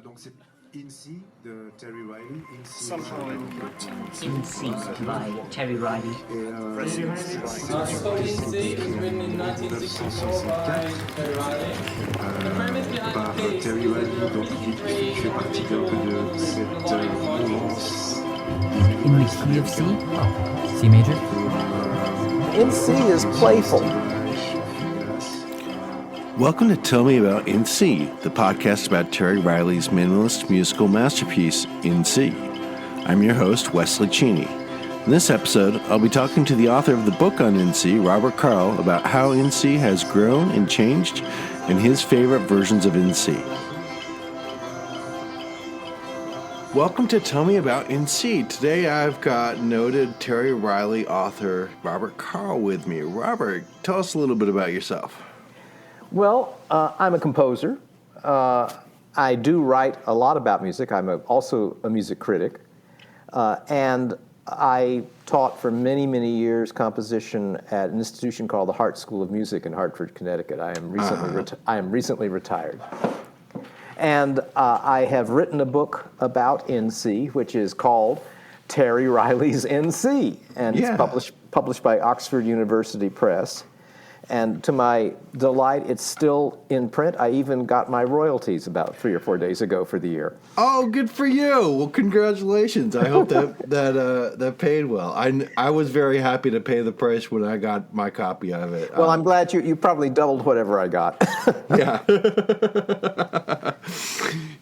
Donc c'est In C de Terry Riley. In C, In C by Terry Riley. Spoken In C is written in 1964 by Terry Riley. Par Terry Riley, donc il fait partie d'un peu de cette mouvance. In the key of C? Oh, C major? In C is playful. Welcome to Tell Me About In C, the podcast about Terry Riley's minimalist musical masterpiece, In C. I'm your host, Wesley Cheney. In this episode, I'll be talking to the author of the book on In C, Robert Carl, about how In C has grown and changed and his favorite versions of In C. Welcome to Tell Me About In C. Today I've got noted Terry Riley author Robert Carl with me. Robert, tell us a little bit about yourself. Well, I'm a composer. I do write a lot about music. I'm also a music critic. And I taught for many, many years composition at an institution called the Hart School of Music in Hartford, Connecticut. I am recently retired. And I have written a book about NC, which is called Terry Riley's NC. And it's published by Oxford University Press. And to my delight, it's still in print. I even got my royalties about 3 or 4 days ago for the year. Oh, good for you! Well, congratulations. I hope that paid well. I was very happy to pay the price when I got my copy of it. Well, I'm glad you probably doubled whatever I got. Yeah.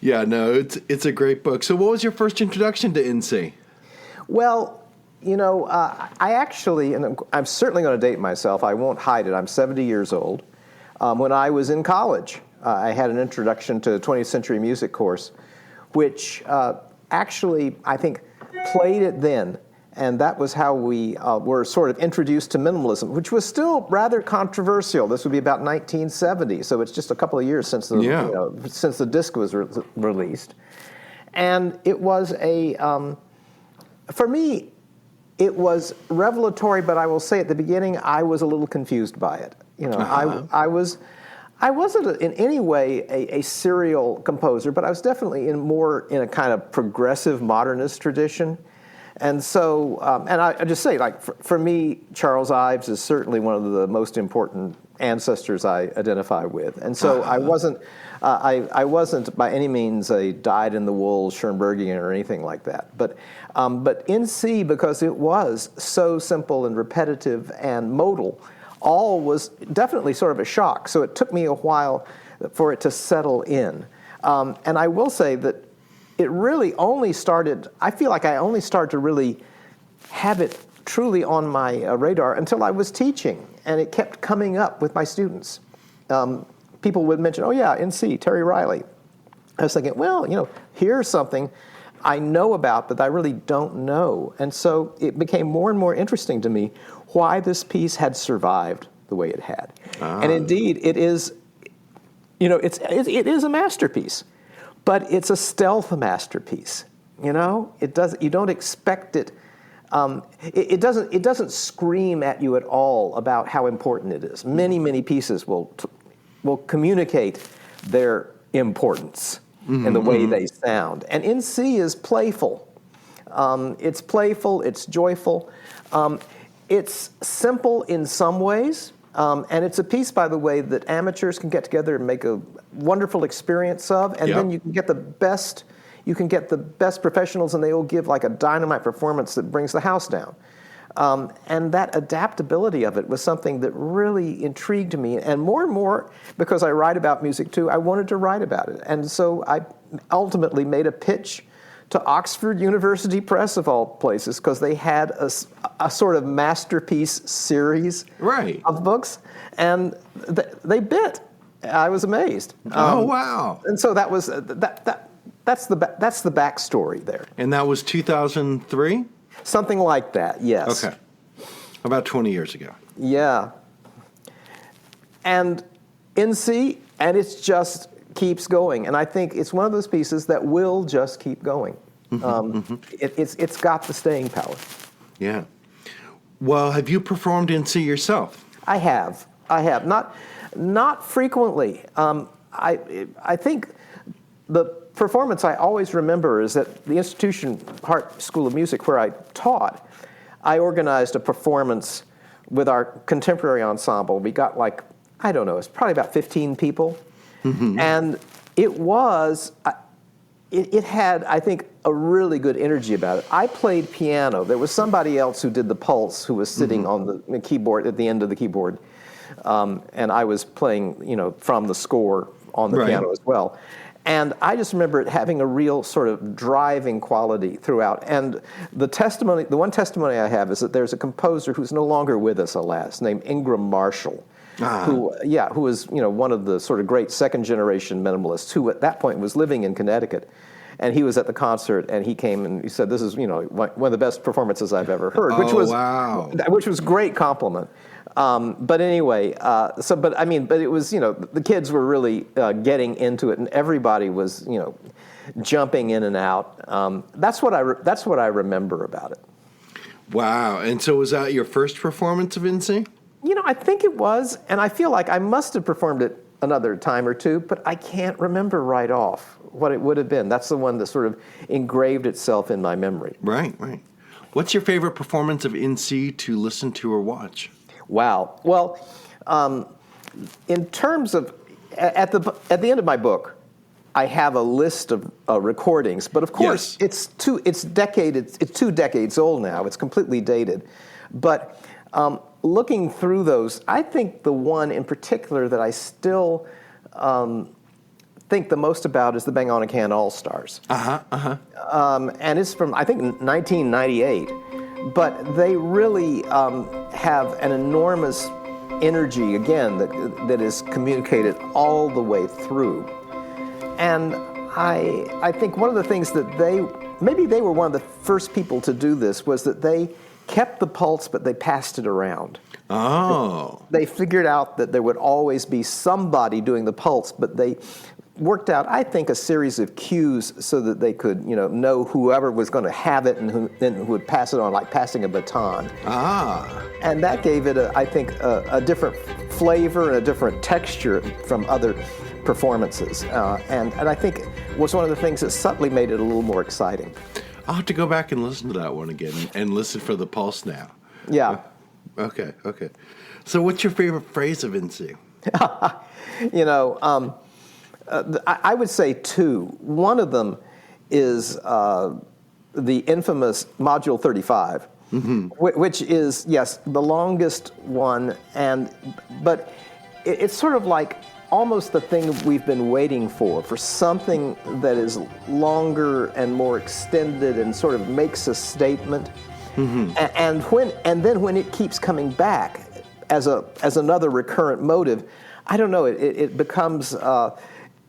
Yeah, no, it's a great book. So what was your first introduction to NC? Well, you know, I actually, and I'm certainly going to date myself, I won't hide it, I'm 70 years old. When I was in college, I had an introduction to 20th century music course, which actually, I think, played it then. And that was how we were sort of introduced to minimalism, which was still rather controversial. This would be about 1970, so it's just a couple of years since the disc was released. And it was for me, it was revelatory, but I will say at the beginning, I was a little confused by it. You know, I wasn't in any way a serial composer, but I was definitely in a kind of progressive modernist tradition. And so, and I just say, like, for me, Charles Ives is certainly one of the most important ancestors I identify with. And so I wasn't by any means a dyed-in-the-wool Schoenbergian or anything like that. But in C, because it was so simple and repetitive and modal, all was definitely sort of a shock. So it took me a while for it to settle in. And I will say that it really only started, I feel like I only started to really have it truly on my radar until I was teaching, and it kept coming up with my students. People would mention, oh yeah, NC, Terry Riley. I was thinking, well, you know, here's something I know about that I really don't know. And so it became more and more interesting to me why this piece had survived the way it had. And indeed, it is, you know, it is a masterpiece. But it's a stealth masterpiece, you know. You don't expect it. It doesn't scream at you at all about how important it is. Many pieces will communicate their importance in the way they sound. And In C is playful. It's playful. It's joyful. It's simple in some ways. And it's a piece, by the way, that amateurs can get together and make a wonderful experience of, and then you can get the best professionals, and they will give like a dynamite performance that brings the house down. And that adaptability of it was something that really intrigued me. And more, because I write about music too, I wanted to write about it. And so I ultimately made a pitch to Oxford University Press, of all places, because they had a sort of masterpiece series of books, and they bit. I was amazed. Oh wow! And so that was that's the backstory there. And that was 2003. Something like that. Yes. Okay. About 20 years ago. Yeah. And NC, and it's just keeps going, and I think it's one of those pieces that will just keep going. It's got the staying power. Yeah. Well, have you performed NC yourself? I have. Not frequently. I think the performance I always remember is that the institution, Hart School of Music, where I taught, I organized a performance with our contemporary ensemble. We got like, I don't know, it's probably about 15 people. Mm-hmm. And it was, it had, I think, a really good energy about it. I played piano. There was somebody else who did the pulse who was sitting on the keyboard, at the end of the keyboard. And I was playing, from the score on the piano as well. And I just remember it having a real sort of driving quality throughout. And the one testimony I have is that there's a composer who's no longer with us, alas, named Ingram Marshall, who was, one of the sort of great second-generation minimalists who at that point was living in Connecticut. And he was at the concert, and he came and he said, "This is, one of the best performances I've ever heard," which was great compliment. But anyway, but it was, the kids were really getting into it, and everybody was, jumping in and out. That's what I remember about it. Wow! And so, was that your first performance of INC? I think it was, and I feel like I must have performed it another time or two, but I can't remember right off what it would have been. That's the one that sort of engraved itself in my memory. Right. What's your favorite performance of INC to listen to or watch? Wow. Well, in terms of at the end of my book, I have a list of recordings, but of course it's 2 decades old now. It's completely dated, but looking through those, I think the one in particular that I still think the most about is the Bang On a Can All Stars. And it's from, I think, 1998. But they really have an enormous energy, again, that is communicated all the way through. And I think one of the things that maybe they were one of the first people to do this, was that they kept the pulse, but they passed it around. Oh. They figured out that there would always be somebody doing the pulse, but they worked out, I think, a series of cues so that they could, know whoever was going to have it and who would pass it on, like passing a baton. And that gave it, I think, a different flavor and a different texture from other performances. And I think was one of the things that subtly made it a little more exciting. I'll have to go back and listen to that one again and listen for the pulse now. Yeah. Okay. So what's your favorite phrase of INC? I would say 2. One of them is the infamous Module 35, which is, yes, the longest one, but it's sort of like almost the thing we've been waiting for something that is longer and more extended and sort of makes a statement. And then when it keeps coming back as another recurrent motive, I don't know, it becomes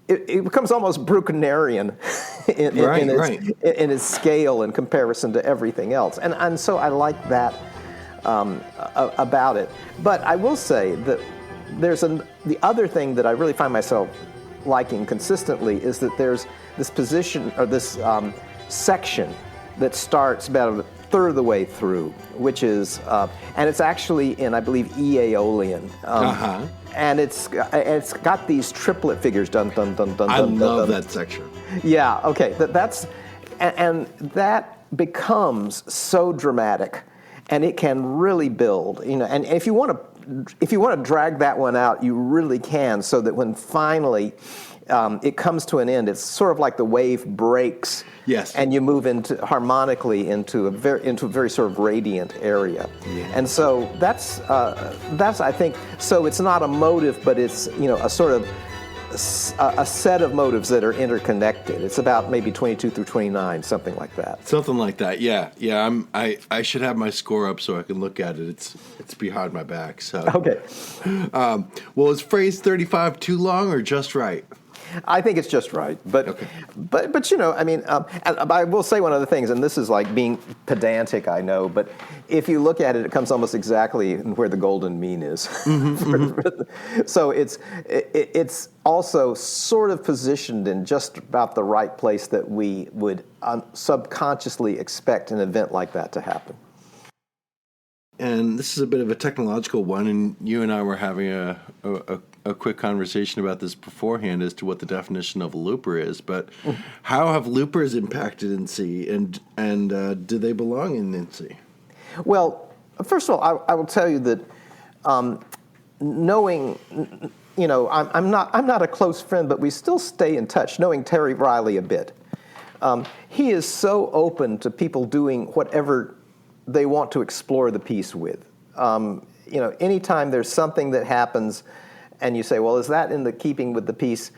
it becomes almost Brucknerian in its scale in comparison to everything else, and so I like that about it. But I will say that the other thing that I really find myself liking consistently is that there's this position or this section that starts about a third of the way through, which is, and it's actually in, I believe, E Aeolian. And it's got these triplet figures, dun dun dun dun. I love that section. Yeah. Okay. And that becomes so dramatic, and it can really build. And if you want to drag that one out, you really can, so that when finally it comes to an end, it's sort of like the wave breaks. Yes. And you move harmonically into a very sort of radiant area. Yeah. And so that's I think, so it's not a motive, but it's a sort of a set of motives that are interconnected. It's about maybe 22 through 29, something like that. Something like that. Yeah. I should have my score up so I can look at it. It's behind my back. So okay. Well, is phrase 35 too long or just right? I think it's just right, but and I will say one of the things, and this is like being pedantic, I know, but if you look at it, it comes almost exactly where the golden mean is. So it's also sort of positioned in just about the right place that we would subconsciously expect an event like that to happen. And this is a bit of a technological one, and you and I were having a a quick conversation about this beforehand as to what the definition of a looper is, but how have loopers impacted NC, and do they belong in NC? Well, first of all, I will tell you that knowing, I'm not a close friend, but we still stay in touch, knowing Terry Riley a bit. He is so open to people doing whatever they want to explore the piece with. Anytime there's something that happens and you say, well, is that in the keeping with the piece?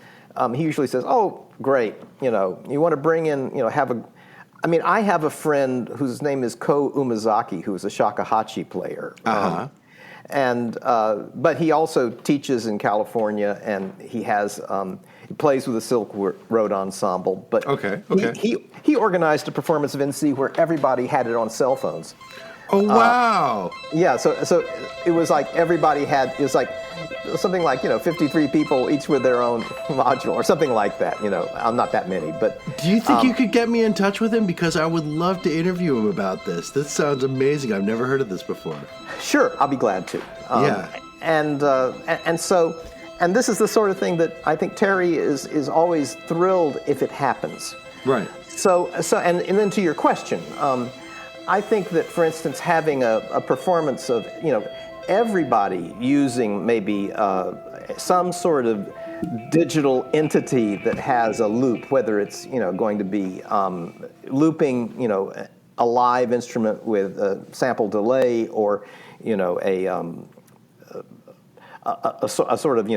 He usually says, oh, great. You want to bring in, I have a friend whose name is Ko Umezaki, who is a shakuhachi player. Uh-huh. But he also teaches in California, and he plays with the Silk Road Ensemble. But okay. He organized a performance of NC where everybody had it on cell phones. Oh, wow. Yeah, so it was like it was like something like 53 people each with their own module or something like that. Not that many, but. Do you think you could get me in touch with him, because I would love to interview him about this? This sounds amazing. I've never heard of this before. Sure, I'll be glad to. Yeah. And this is the sort of thing that I think Terry is always thrilled if it happens. Right. So and then to your question, I think that, for instance, having a performance of everybody using maybe some sort of digital entity that has a loop, whether it's going to be looping a live instrument with a sample delay, or a sort of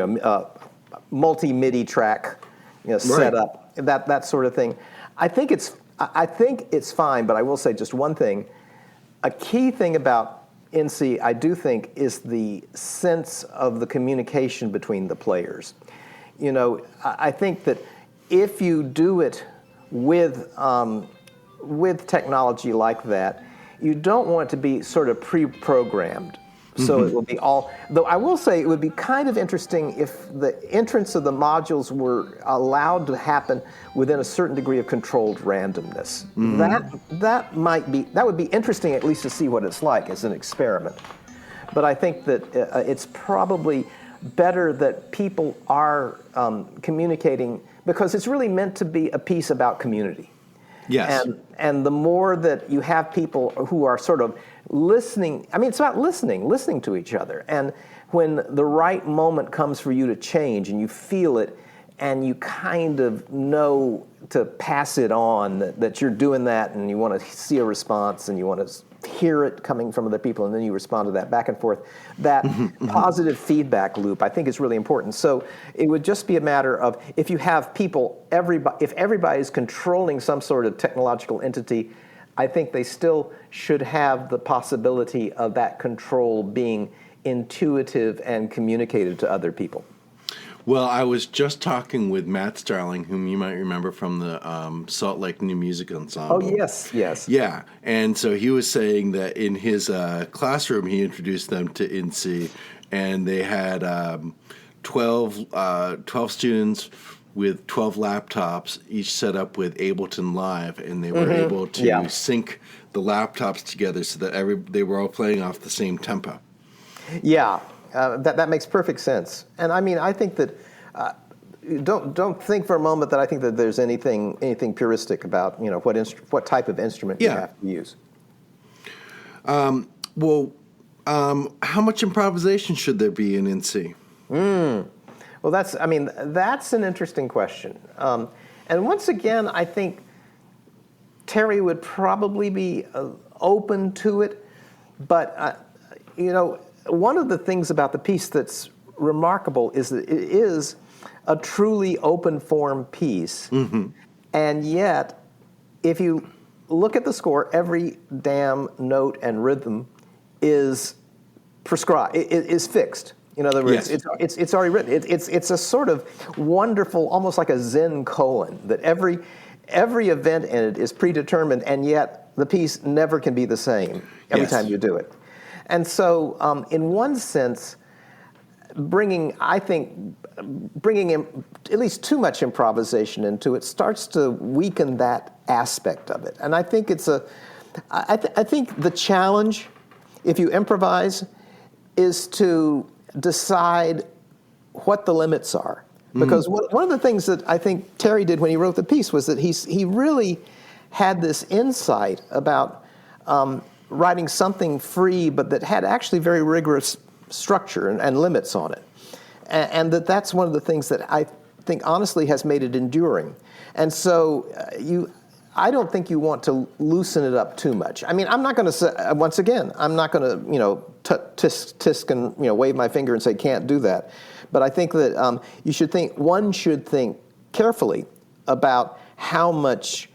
multi MIDI track setup, that sort of thing. I think it's fine, but I will say just one thing. A key thing about NC, I do think, is the sense of the communication between the players. I think that if you do it with technology like that, you don't want it to be sort of pre-programmed. So it will be all, though I will say it would be kind of interesting if the entrance of the modules were allowed to happen within a certain degree of controlled randomness. That would be interesting, at least to see what it's like as an experiment. But I think that it's probably better that people are communicating, because it's really meant to be a piece about community. Yes. And the more that you have people who are sort of listening, it's about listening to each other. And when the right moment comes for you to change and you feel it and you kind of know to pass it on, that you're doing that, and you want to see a response and you want to hear it coming from other people, and then you respond to that back and forth. That positive feedback loop, I think, is really important. So it would just be a matter of, if you have people, if everybody is controlling some sort of technological entity, I think they still should have the possibility of that control being intuitive and communicated to other people. Well, I was just talking with Matt Starling, whom you might remember from the Salt Lake New Music Ensemble. Oh, yes. Yeah, and so he was saying that in his classroom, he introduced them to INSEE, and they had 12 students with 12 laptops, each set up with Ableton Live, and they were able to sync the laptops together so that they were all playing off the same tempo. Yeah. That makes perfect sense. And I think that don't think for a moment that I think that there's anything puristic about what type of instrument you have to use. How much improvisation should there be in NC? Well, that's an interesting question. And once again, I think Terry would probably be open to it, but one of the things about the piece that's remarkable is that it is a truly open form piece. And yet, if you look at the score, every damn note and rhythm is prescribed, is fixed. In other words, it's already written. It's a sort of wonderful, almost like a Zen koan, that every event in it is predetermined, and yet the piece never can be the same every time you do it. And so, in one sense, bringing in at least too much improvisation into it starts to weaken that aspect of it. And I think I think the challenge, if you improvise, is to decide what the limits are. Because one of the things that I think Terry did when he wrote the piece was that he really had this insight about writing something free, but that had actually very rigorous structure and limits on it. And that's one of the things that I think honestly has made it enduring. And so I don't think you want to loosen it up too much. I mean, I'm not going to say, once again, I'm not going to, tisk and, wave my finger and say can't do that. But I think that one should think carefully about how much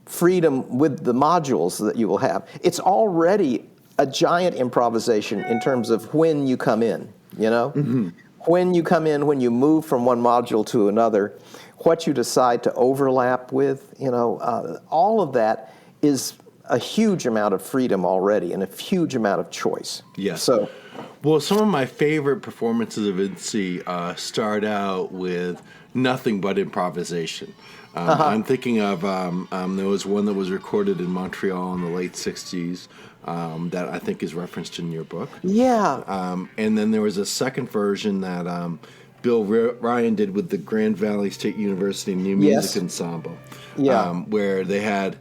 freedom with the modules that you will have. It's already a giant improvisation in terms of when you come in, Mm-hmm. When you come in, when you move from one module to another, what you decide to overlap with, all of that is a huge amount of freedom already and a huge amount of choice. Yes. Well, some of my favorite performances of INC start out with nothing but improvisation. I'm thinking of there was one that was recorded in Montreal in the late 60s that I think is referenced in your book. Yeah. And then there was a second version that Bill Ryan did with the Grand Valley State University New Music Ensemble, where they had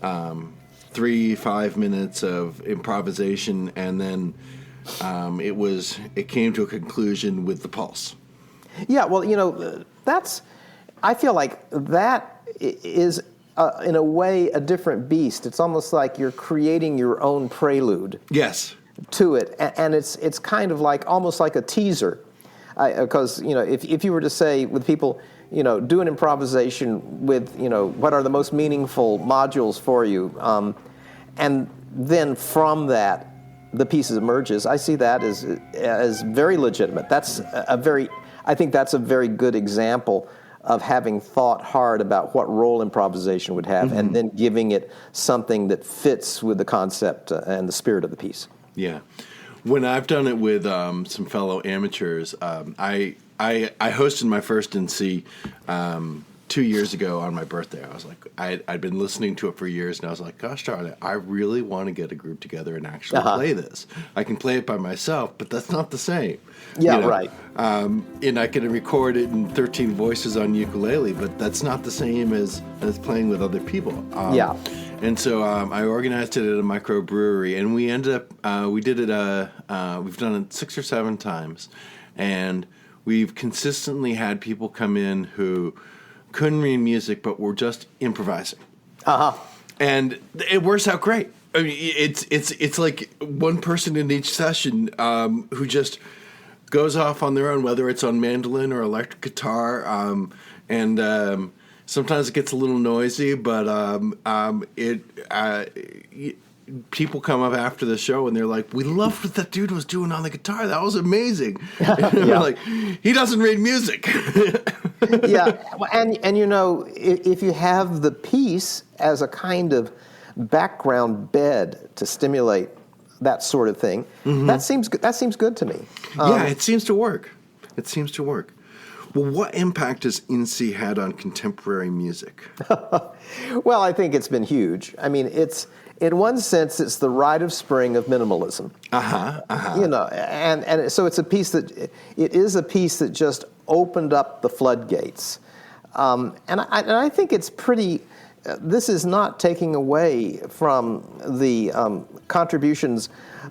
3-5 minutes of improvisation, and then it came to a conclusion with the pulse. Yeah, well, I feel like that is, in a way, a different beast. It's almost like you're creating your own prelude. Yes. To it, and it's kind of like almost like a teaser, because if you were to say with people, do an improvisation with what are the most meaningful modules for you, and then from that the piece emerges. I see that as very legitimate. I think that's a very good example of having thought hard about what role improvisation would have, and then giving it something that fits with the concept and the spirit of the piece. Yeah. When I've done it with some fellow amateurs, I hosted my first NC 2 years ago on my birthday. I was like, I'd been listening to it for years, and I was like, gosh darn it, I really want to get a group together and actually play this. I can play it by myself, but that's not the same. Yeah, right. And I can record it in 13 voices on ukulele, but that's not the same as playing with other people. And so I organized it at a microbrewery, and we ended up, we did it, we've done it 6 or 7 times, and we've consistently had people come in who couldn't read music but were just improvising. And it works out great. I mean, it's like one person in each session who just goes off on their own, whether it's on mandolin or electric guitar, and sometimes it gets a little noisy, but people come up after the show and they're like, "We loved what that dude was doing on the guitar. That was amazing." And we're like, "He doesn't read music." Yeah, and if you have the piece as a kind of background bed to stimulate that sort of thing, that seems good to me. Yeah, it seems to work. It seems to work. Well, what impact has INC had on contemporary music? Well, I think it's been huge. I mean, in one sense, it's the rite of spring of minimalism. And so it's a piece that just opened up the floodgates. And I think it's pretty. This is not taking away from the contributions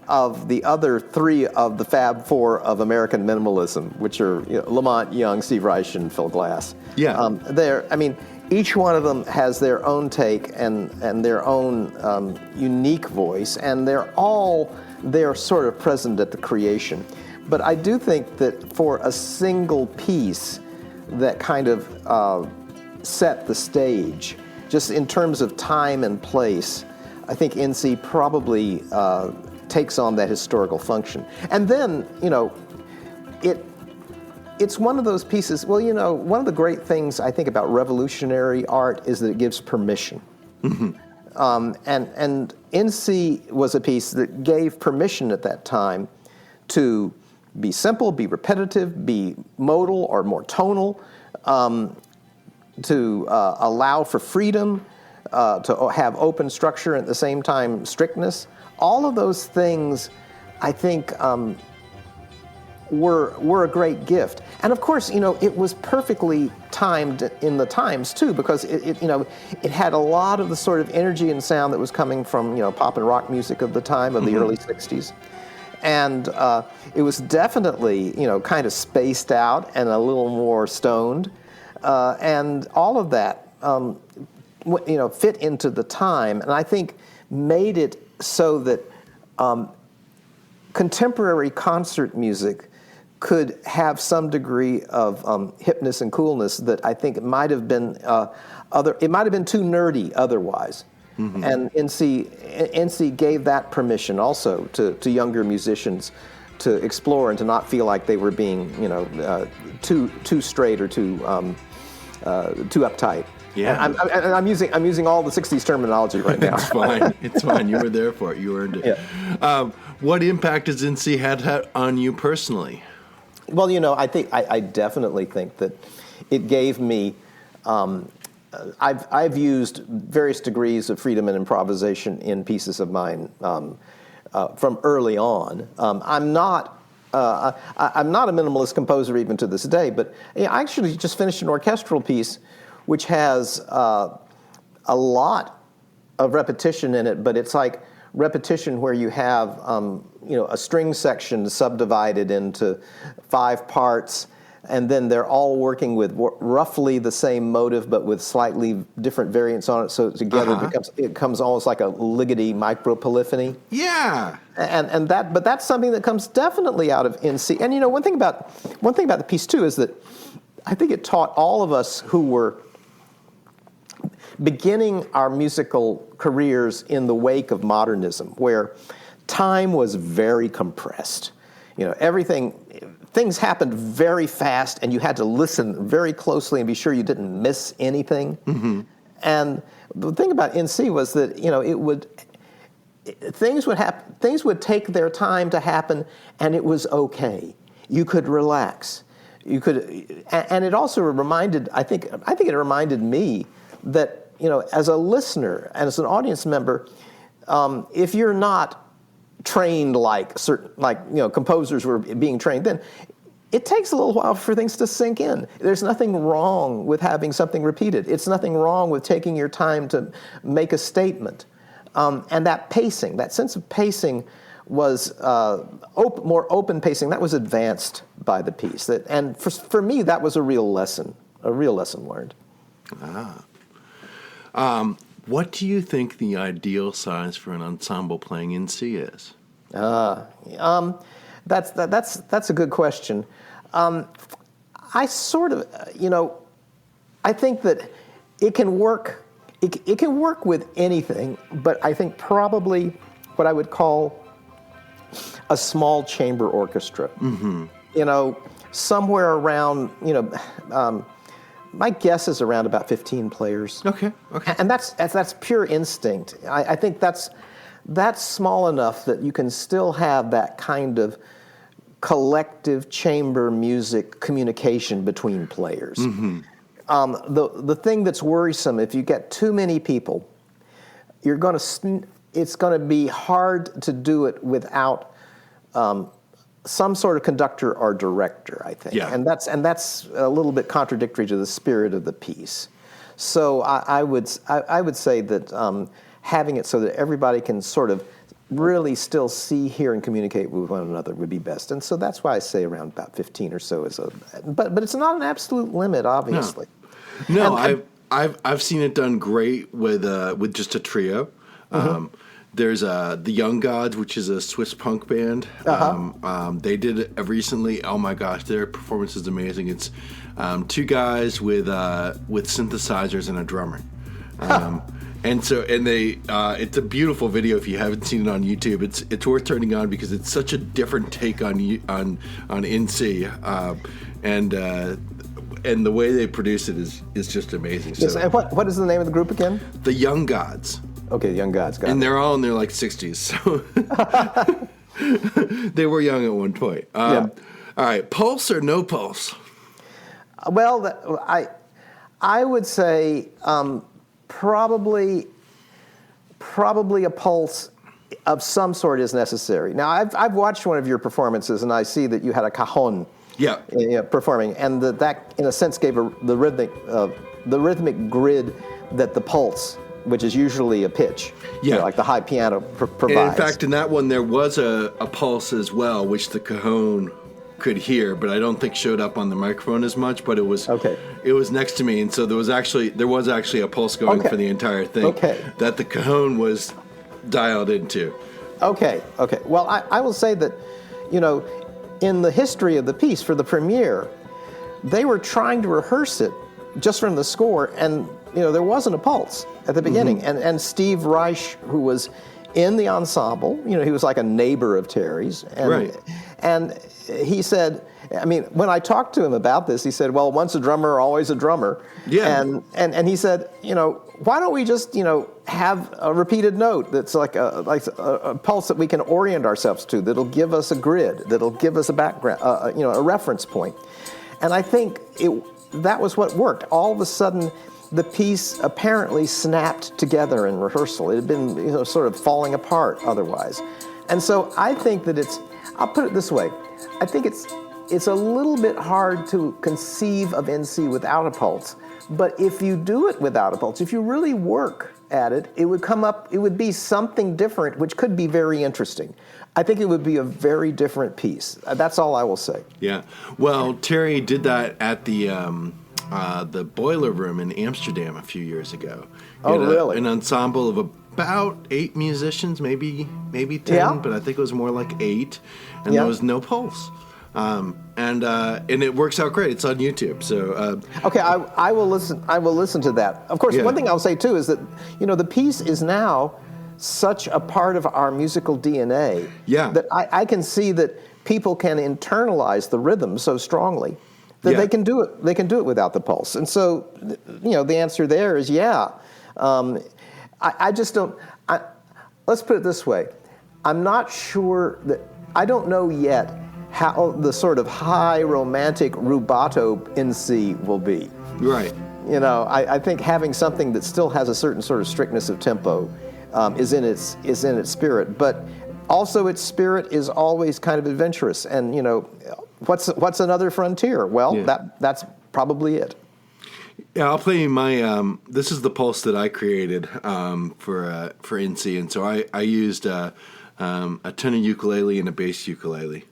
of the other 3 of the Fab 4 of American minimalism, which are Lamont Young, Steve Reich, and Phil Glass. Yeah. Each one of them has their own take and their own unique voice, and they're sort of present at the creation. But I do think that for a single piece that kind of set the stage, just in terms of time and place, I think NC probably takes on that historical function. And then, it's one of those pieces, one of the great things I think about revolutionary art is that it gives permission. And NC was a piece that gave permission at that time to be simple, be repetitive, be modal or more tonal, to allow for freedom, to have open structure and at the same time strictness. All of those things, I think, were a great gift. And of course, it was perfectly timed in the times too, because it had a lot of the sort of energy and sound that was coming from pop and rock music of the time of the early '60s, and it was definitely kind of spaced out and a little more stoned, and all of that fit into the time, and I think made it so that contemporary concert music could have some degree of hipness and coolness that I think it might have been it might have been too nerdy otherwise. Mm-hmm. And NC gave that permission also to younger musicians to explore and to not feel like they were being too straight or too uptight. Yeah, and I'm using all the '60s terminology right now. It's fine. It's fine. You were there for it. You earned it. Yeah. What impact has NC had on you personally? Well, I definitely think that it gave me. I've used various degrees of freedom and improvisation in pieces of mine from early on. I'm not a minimalist composer even to this day, but I actually just finished an orchestral piece which has a lot of repetition in it, but it's like repetition where you have a string section subdivided into 5 parts, and then they're all working with roughly the same motive but with slightly different variants on it, so together it becomes almost like a liggity micro-polyphony. Yeah. But that's something that comes definitely out of NC. And one thing about the piece too is that I think it taught all of us who were beginning our musical careers in the wake of modernism, where time was very compressed. Things happened very fast, and you had to listen very closely and be sure you didn't miss anything. Mm-hmm. And the thing about NC was that things would take their time to happen, and it was okay. You could relax. And it also reminded. I think it reminded me that as a listener and as an audience member, if you're not trained like composers were being trained then, it takes a little while for things to sink in. There's nothing wrong with having something repeated. It's nothing wrong with taking your time to make a statement. And that pacing, that sense of pacing was more open pacing. That was advanced by the piece. And for me, that was a real lesson learned. What do you think the ideal size for an ensemble playing NC is? That's a good question. I sort of, I think that it can work. It can work with anything, but I think probably what I would call a small chamber orchestra. Mm-hmm. Somewhere around, my guess is around about 15 players. Okay. And that's pure instinct. I think that's small enough that you can still have that kind of collective chamber music communication between players. Mm-hmm. The thing that's worrisome, if you get too many people, it's going to be hard to do it without some sort of conductor or director, I think. Yeah. And that's a little bit contradictory to the spirit of the piece. So I would say that having it so that everybody can sort of really still see, hear, and communicate with one another would be best. And so that's why I say around about 15 or so is but it's not an absolute limit, obviously. No, I've seen it done great with just a trio. Mm-hmm. There's the Young Gods, which is a Swiss punk band. They did it recently. Oh my gosh, their performance is amazing. It's 2 guys with synthesizers and a drummer. It's a beautiful video. If you haven't seen it on YouTube, it's worth turning on because it's such a different take on NC, and the way they produce it is just amazing. Yes, and what is the name of the group again? The Young Gods. Okay, Young Gods. Got and it. They're all in their 60s, so they were young at one point. Yeah. All right, pulse or no pulse? Well, I would say probably a pulse of some sort is necessary. Now, I've watched one of your performances, and I see that you had a cajon performing, and that in a sense gave the rhythmic grid that the pulse, which is usually a pitch, like the high piano provides. And in fact, in that one, there was a pulse as well, which the cajon could hear, but I don't think showed up on the microphone as much. But it was It was next to me, and so there was actually a pulse going for the entire thing that the cajon was dialed into. Okay. Well, I will say that, in the history of the piece for the premiere, they were trying to rehearse it just from the score, and there wasn't a pulse at the beginning. And Steve Reich, who was in the ensemble, he was like a neighbor of Terry's, and he said, when I talked to him about this, he said, well, once a drummer, always a drummer. Yeah. And he said, why don't we just, have a repeated note that's like a pulse that we can orient ourselves to, that'll give us a grid, that'll give us a background, a reference point. And I think that was what worked. All of a sudden, the piece apparently snapped together in rehearsal. It had been, sort of falling apart otherwise. And so I think that I'll put it this way, I think it's a little bit hard to conceive of NC without a pulse, but if you do it without a pulse, if you really work at it, it would be something different, which could be very interesting. I think it would be a very different piece. That's all I will say. Yeah. Well, Terry did that at the Boiler Room in Amsterdam a few years ago. Really? An ensemble of about 8 musicians, maybe 10, but I think it was more like 8, and there was no pulse. And it works out great. It's on YouTube. So okay, I will listen. I will listen to that. Of course, one thing I'll say too is that the piece is now such a part of our musical DNA that I can see that people can internalize the rhythm so strongly that they can do it. They can do it without the pulse. And so the answer there is I just don't. Let's put it this way. I'm not sure that I don't know yet how the sort of high romantic rubato NC will be. Right. I think having something that still has a certain sort of strictness of tempo is in its spirit, but also its spirit is always kind of adventurous. And what's another frontier? Well, that's probably it. Yeah, I'll play you my. This is the pulse that I created for NC, and so I used a tenor ukulele and a bass ukulele.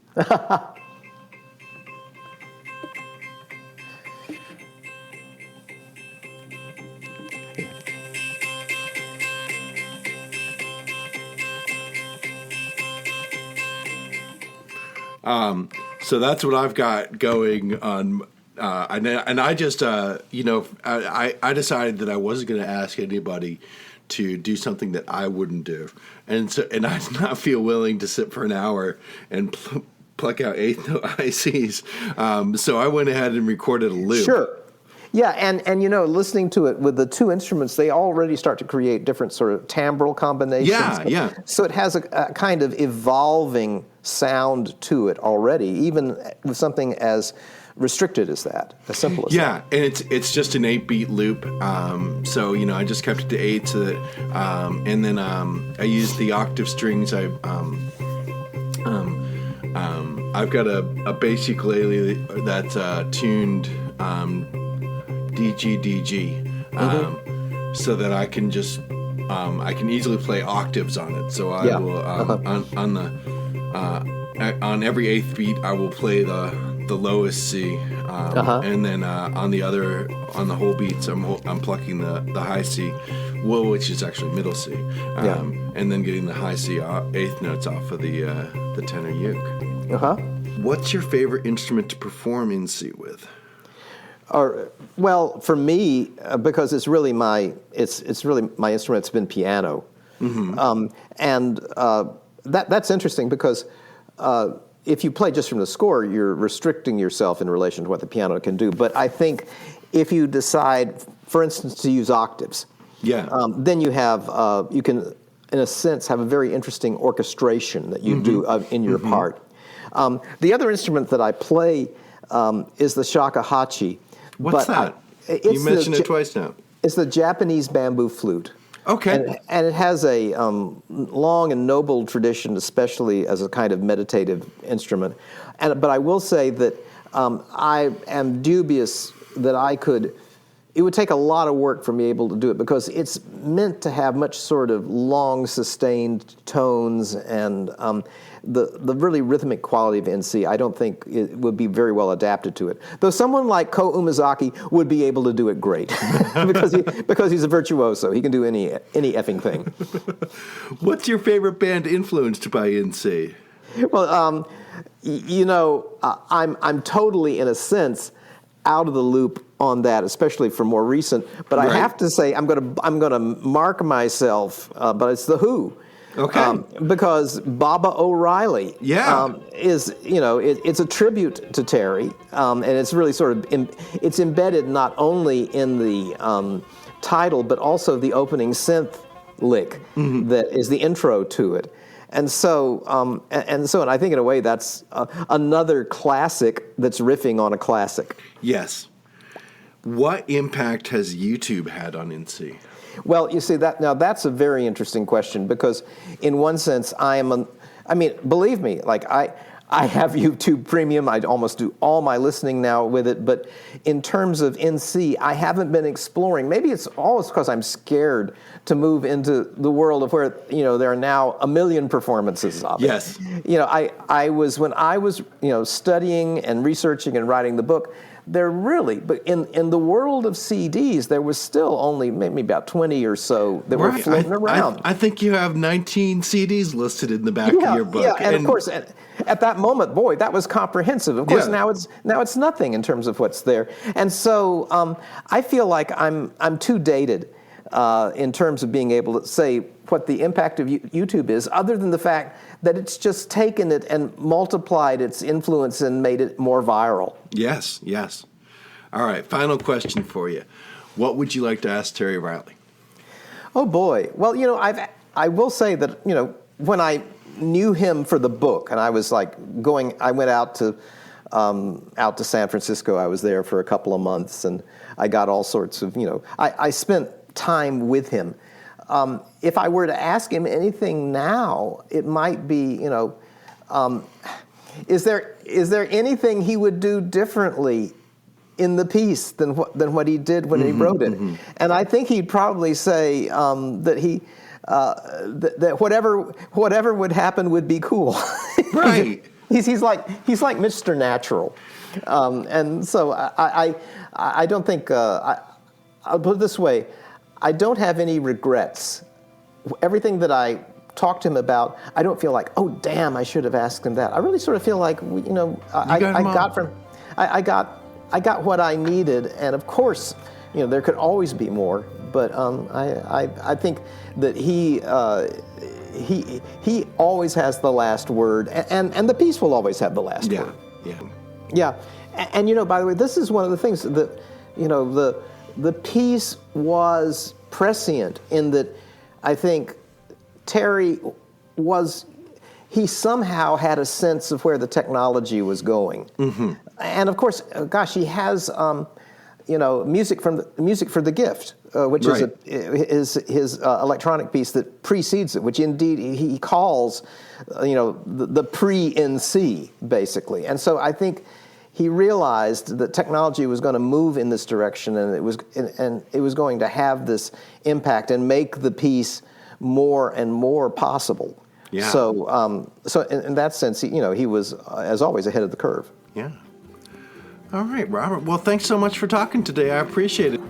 So that's what I've got going on. And I just, I decided that I wasn't going to ask anybody to do something that I wouldn't do. And I did not feel willing to sit for an hour and pluck out 8th note ICs. So I went ahead and recorded a loop. Sure. Yeah, and listening to it with the 2 instruments, they already start to create different sort of timbral combinations. Yeah. So it has a kind of evolving sound to it already, even with something as restricted as that, as simple as that. Yeah, and it's just an 8-beat loop. So I just kept it to 8, so that, and then I used the octave strings. I've got a bass ukulele that's tuned DG, so that I can just I can easily play octaves on it. So I will on every 8th beat I will play the lowest C, and then on the whole beats I'm plucking the high C, which is actually middle C, and then getting the high C 8th notes off of the tenor uke. What's your favorite instrument to perform in C with? Well, for me, because it's really my instrument. It's been piano, and that's interesting because if you play just from the score, you're restricting yourself in relation to what the piano can do. But I think if you decide, for instance, to use octaves, then you have you can, in a sense, have a very interesting orchestration that you do in your part. The other instrument that I play is the shakuhachi. What's that? You mentioned it twice now. It's the Japanese bamboo flute. Okay. And it has a long and noble tradition, especially as a kind of meditative instrument. But I will say that I am dubious that I could. It would take a lot of work for me able to do it because it's meant to have much sort of long, sustained tones and the really rhythmic quality of NC. I don't think it would be very well adapted to it. Though someone like Ko Umezaki would be able to do it great because he's a virtuoso. He can do any effing thing. What's your favorite band influenced by NC? Well, I'm totally, in a sense, out of the loop on that, especially for more recent. But I have to say, I'm gonna mark myself. But it's the Who. Okay. Because Baba O'Reilly is, it's a tribute to Terry, and it's really sort of it's embedded not only in the title but also the opening synth lick that is the intro to it. And so I think in a way that's another classic that's riffing on a classic. Yes. What impact has YouTube had on NC? Well, you see, that's a very interesting question because in one sense believe me, like I have YouTube Premium. I almost do all my listening now with it. But in terms of NC, I haven't been exploring. Maybe it's always because I'm scared to move into the world of where, there are now a million performances of it. Yes. When I was, studying and researching and writing the book, but in the world of CDs, there was still only maybe about 20 or so that were floating around. I think you have 19 CDs listed in the back of your book. Yeah, and of course, at that moment, boy, that was comprehensive. Of course, now it's nothing in terms of what's there. And so I feel like I'm too dated in terms of being able to say what the impact of YouTube is, other than the fact that it's just taken it and multiplied its influence and made it more viral. Yes. All right, final question for you. What would you like to ask Terry Riley? Oh, boy. Well, I will say that, when I knew him for the book, and I was I went out to San Francisco. I was there for a couple of months, and I got all sorts of, I spent time with him. If I were to ask him anything now, it might be, is there anything he would do differently in the piece than what he did when he wrote it? And I think he'd probably say that that whatever would happen would be cool. Right. He's like Mr. Natural, and so I don't think I'll put it this way. I don't have any regrets. Everything that I talked to him about, I don't feel like, oh damn, I should have asked him that. I really sort of feel like, I got what I needed, and of course, there could always be more. But I think that he always has the last word, and the piece will always have the last word. Yeah. And by the way, this is one of the things that the piece was prescient in that I think Terry he somehow had a sense of where the technology was going. And of course, he has music for the Gift, which is his electronic piece that precedes it, which indeed he calls the pre-NC basically. And so I think he realized that technology was going to move in this direction, and it was going to have this impact and make the piece more and more possible. Yeah. So in that sense, he was, as always, ahead of the curve. Yeah. All right, Robert. Well, thanks so much for talking today. I appreciate it.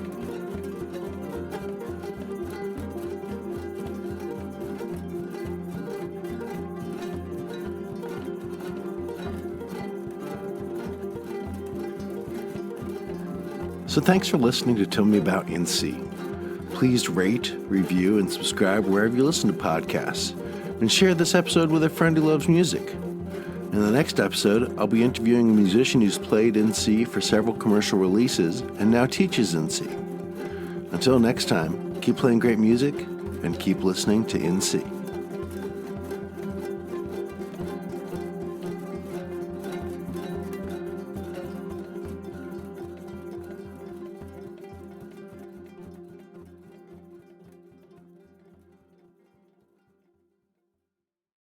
So thanks for listening to Tell Me About NC. Please rate, review, and subscribe wherever you listen to podcasts. And share this episode with a friend who loves music. In the next episode, I'll be interviewing a musician who's played NC for several commercial releases and now teaches NC. Until next time, keep playing great music and keep listening to NC.